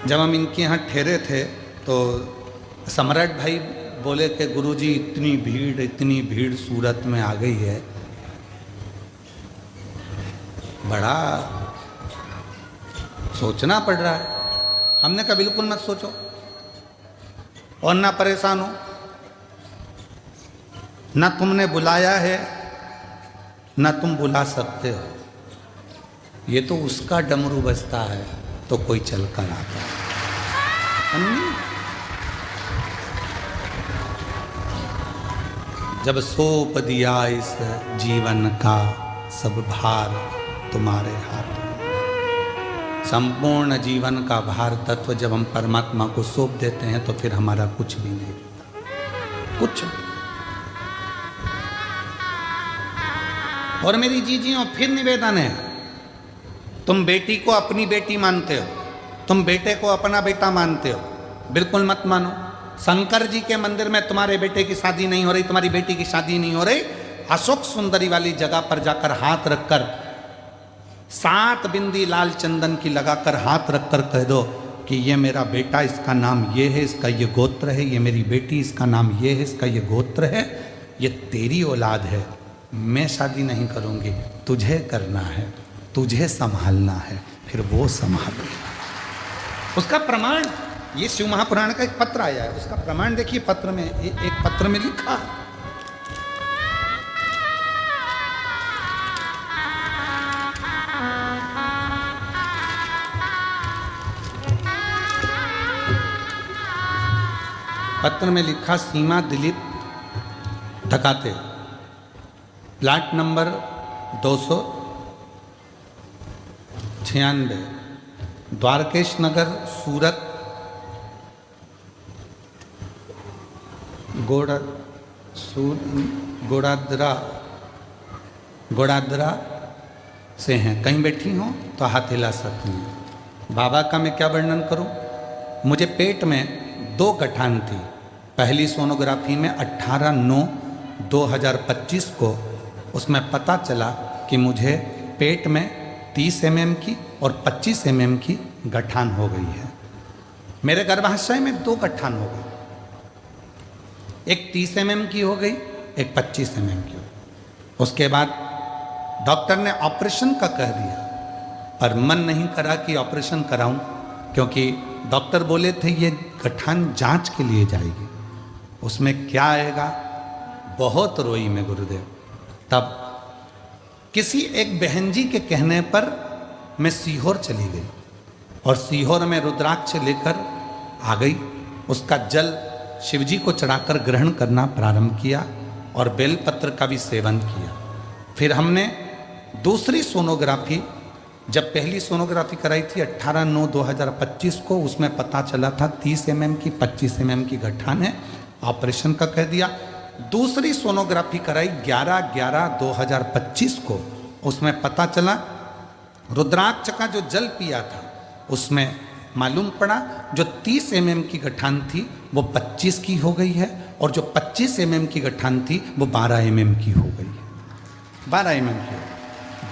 जब हम इनके यहाँ ठहरे थे तो सम्राट भाई बोले कि गुरुजी इतनी भीड़ सूरत में आ गई है, बड़ा सोचना पड़ रहा है। हमने कहा बिल्कुल मत सोचो और ना परेशान हो, ना तुमने बुलाया है ना तुम बुला सकते हो, ये तो उसका डमरू बजता है तो कोई चल कर आता है। जब सौंप दिया इस जीवन का सब भार तुम्हारे हाथ में, संपूर्ण जीवन का भार तत्व जब हम परमात्मा को सौंप देते हैं तो फिर हमारा कुछ भी नहीं, कुछ। और मेरी जीजियों फिर निवेदन है, तुम बेटी को अपनी बेटी मानते हो, तुम बेटे को अपना बेटा मानते हो, बिल्कुल मत मानो। शंकर जी के मंदिर में तुम्हारे बेटे की शादी नहीं हो रही, तुम्हारी बेटी की शादी नहीं हो रही, अशोक सुंदरी वाली जगह पर जाकर हाथ रखकर 7 बिंदी लाल चंदन की लगाकर हाथ रखकर कह दो कि ये मेरा बेटा, इसका नाम ये है, इसका ये गोत्र है, ये मेरी बेटी, इसका नाम ये है, इसका ये गोत्र है, ये तेरी औलाद है, मैं शादी नहीं करूँगी, तुझे करना है, तुझे संभालना है, फिर वो संभालेगा। उसका प्रमाण ये शिव महापुराण का एक पत्र आया है, उसका प्रमाण देखिए। पत्र में एक पत्र में लिखा, पत्र में लिखा, सीमा दिलीप ढकाते, प्लाट नंबर 296, द्वारकेश नगर, सूरत, गोड़ादरा से हैं। कहीं बैठी हो तो हाथ हिला सकती हैं। बाबा का मैं क्या वर्णन करूं? मुझे पेट में 2 गठान थी। पहली सोनोग्राफी में 18/9/2025 को उसमें पता चला कि मुझे पेट में 30 mm की और 25 mm की गठान हो गई है। मेरे गर्भाशय में 2 गठान हो गई, एक 30 mm की हो गई, एक 25 mm की हो गई। उसके बाद डॉक्टर ने ऑपरेशन का कह दिया, पर मन नहीं करा कि ऑपरेशन कराऊं, क्योंकि डॉक्टर बोले थे ये गठान जांच के लिए जाएगी, उसमें क्या आएगा। बहुत रोई मैं गुरुदेव। तब किसी एक बहन जी के कहने पर मैं सीहोर चली गई और सीहोर में रुद्राक्ष लेकर आ गई। उसका जल शिवजी को चढ़ाकर ग्रहण करना प्रारंभ किया और बेलपत्र का भी सेवन किया। फिर हमने दूसरी सोनोग्राफी, जब पहली सोनोग्राफी कराई थी 18/9/2025 को, उसमें पता चला था 30 mm की 25 mm की गठान है, ऑपरेशन का कह दिया। दूसरी सोनोग्राफी कराई 11/11/2025 को, उसमें पता चला रुद्राक्ष का जो जल पिया था उसमें मालूम पड़ा जो 30 mm की गठान थी वो 25 की हो गई है और जो 25 mm की गठान थी वो 12 mm की हो गई है। 12 mm की।